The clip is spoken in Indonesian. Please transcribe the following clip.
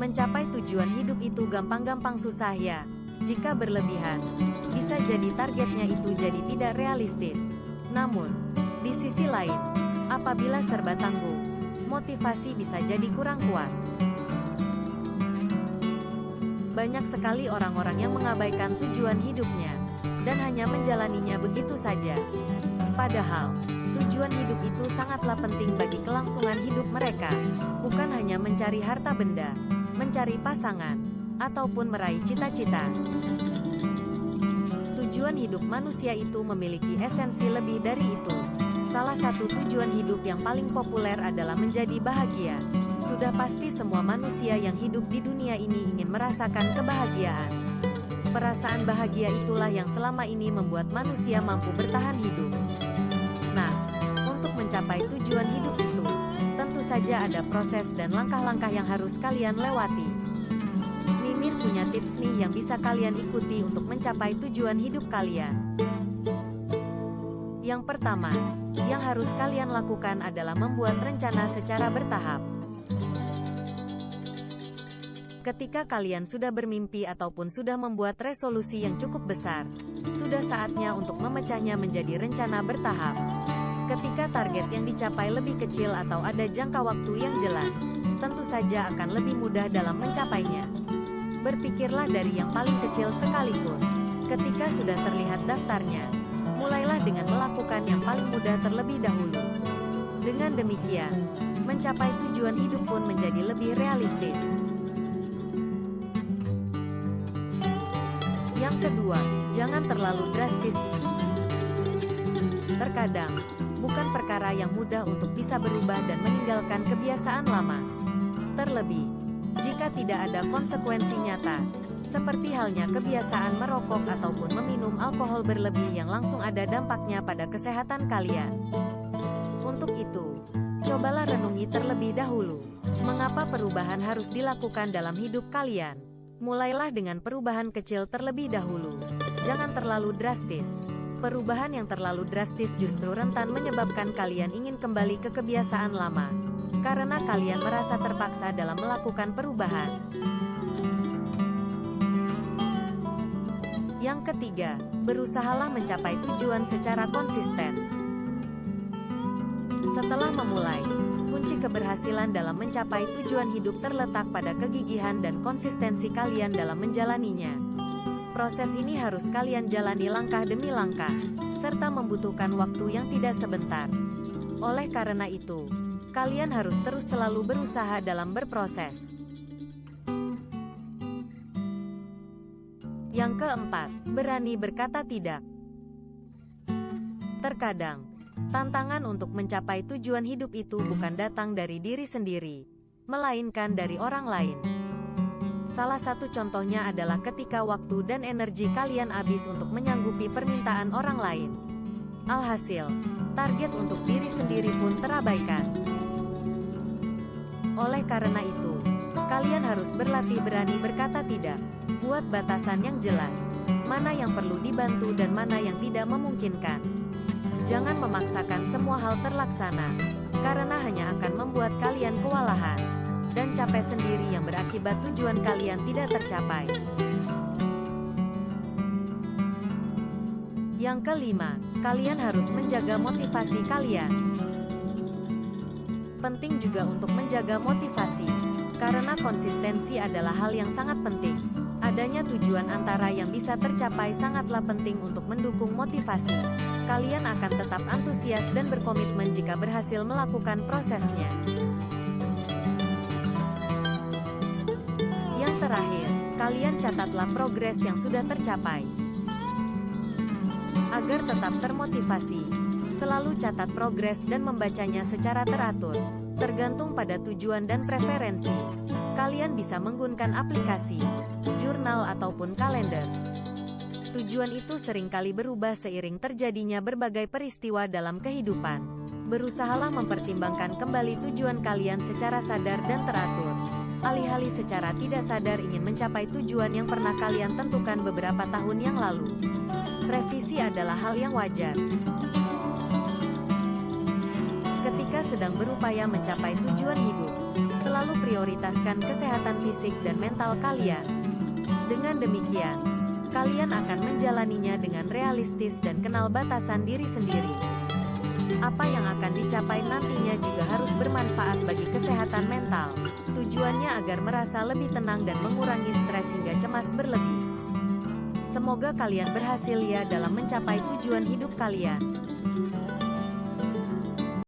Mencapai tujuan hidup itu gampang-gampang susah ya. Jika berlebihan, bisa jadi targetnya itu jadi tidak realistis. Namun, di sisi lain, apabila serba tanggung, motivasi bisa jadi kurang kuat. Banyak sekali orang-orang yang mengabaikan tujuan hidupnya, dan hanya menjalaninya begitu saja. Padahal, tujuan hidup itu sangatlah penting bagi kelangsungan hidup mereka, bukan hanya mencari harta benda, mencari pasangan, ataupun meraih cita-cita. Tujuan hidup manusia itu memiliki esensi lebih dari itu. Salah satu tujuan hidup yang paling populer adalah menjadi bahagia. Sudah pasti semua manusia yang hidup di dunia ini ingin merasakan kebahagiaan. Perasaan bahagia itulah yang selama ini membuat manusia mampu bertahan hidup. Nah, untuk mencapai tujuan hidup itu, tentu saja ada proses dan langkah-langkah yang harus kalian lewati. Mimin punya tips nih yang bisa kalian ikuti untuk mencapai tujuan hidup kalian. Yang pertama, yang harus kalian lakukan adalah membuat rencana secara bertahap. Ketika kalian sudah bermimpi ataupun sudah membuat resolusi yang cukup besar, sudah saatnya untuk memecahnya menjadi rencana bertahap. Ketika target yang dicapai lebih kecil atau ada jangka waktu yang jelas, tentu saja akan lebih mudah dalam mencapainya. Berpikirlah dari yang paling kecil sekalipun. Ketika sudah terlihat daftarnya, mulailah dengan melakukan yang paling mudah terlebih dahulu. Dengan demikian, mencapai tujuan hidup pun menjadi lebih realistis. Yang kedua, jangan terlalu drastis. Terkadang, bukan perkara yang mudah untuk bisa berubah dan meninggalkan kebiasaan lama. Terlebih, jika tidak ada konsekuensi nyata, seperti halnya kebiasaan merokok ataupun meminum alkohol berlebih yang langsung ada dampaknya pada kesehatan kalian. Untuk itu, cobalah renungi terlebih dahulu. Mengapa perubahan harus dilakukan dalam hidup kalian? Mulailah dengan perubahan kecil terlebih dahulu. Jangan terlalu drastis. Perubahan yang terlalu drastis justru rentan menyebabkan kalian ingin kembali ke kebiasaan lama, karena kalian merasa terpaksa dalam melakukan perubahan. Yang ketiga, berusahalah mencapai tujuan secara konsisten. Setelah memulai, kunci keberhasilan dalam mencapai tujuan hidup terletak pada kegigihan dan konsistensi kalian dalam menjalaninya. Proses ini harus kalian jalani langkah demi langkah, serta membutuhkan waktu yang tidak sebentar. Oleh karena itu, kalian harus terus selalu berusaha dalam berproses. Yang keempat, berani berkata tidak. Terkadang, tantangan untuk mencapai tujuan hidup itu bukan datang dari diri sendiri, melainkan dari orang lain. Salah satu contohnya adalah ketika waktu dan energi kalian habis untuk menyanggupi permintaan orang lain. Alhasil, target untuk diri sendiri pun terabaikan. Oleh karena itu, kalian harus berlatih berani berkata tidak. Buat batasan yang jelas, mana yang perlu dibantu dan mana yang tidak memungkinkan. Jangan memaksakan semua hal terlaksana, karena hanya akan membuat kalian kewalahan dan capek sendiri yang berakibat tujuan kalian tidak tercapai. Yang kelima, kalian harus menjaga motivasi kalian. Penting juga untuk menjaga motivasi, karena konsistensi adalah hal yang sangat penting. Adanya tujuan antara yang bisa tercapai sangatlah penting untuk mendukung motivasi. Kalian akan tetap antusias dan berkomitmen jika berhasil melakukan prosesnya. Yang terakhir, kalian catatlah progres yang sudah tercapai. Agar tetap termotivasi, selalu catat progres dan membacanya secara teratur, tergantung pada tujuan dan preferensi. Kalian bisa menggunakan aplikasi, jurnal ataupun kalender. Tujuan itu seringkali berubah seiring terjadinya berbagai peristiwa dalam kehidupan. Berusahalah mempertimbangkan kembali tujuan kalian secara sadar dan teratur. Alih-alih secara tidak sadar ingin mencapai tujuan yang pernah kalian tentukan beberapa tahun yang lalu. Revisi adalah hal yang wajar. Ketika sedang berupaya mencapai tujuan hidup, Selalu prioritaskan kesehatan fisik dan mental kalian. Dengan demikian, kalian akan menjalaninya dengan realistis dan kenal batasan diri sendiri. Apa yang akan dicapai nantinya juga harus bermanfaat bagi kesehatan mental. Tujuannya agar merasa lebih tenang dan mengurangi stres hingga cemas berlebih. Semoga kalian berhasil ya dalam mencapai tujuan hidup kalian.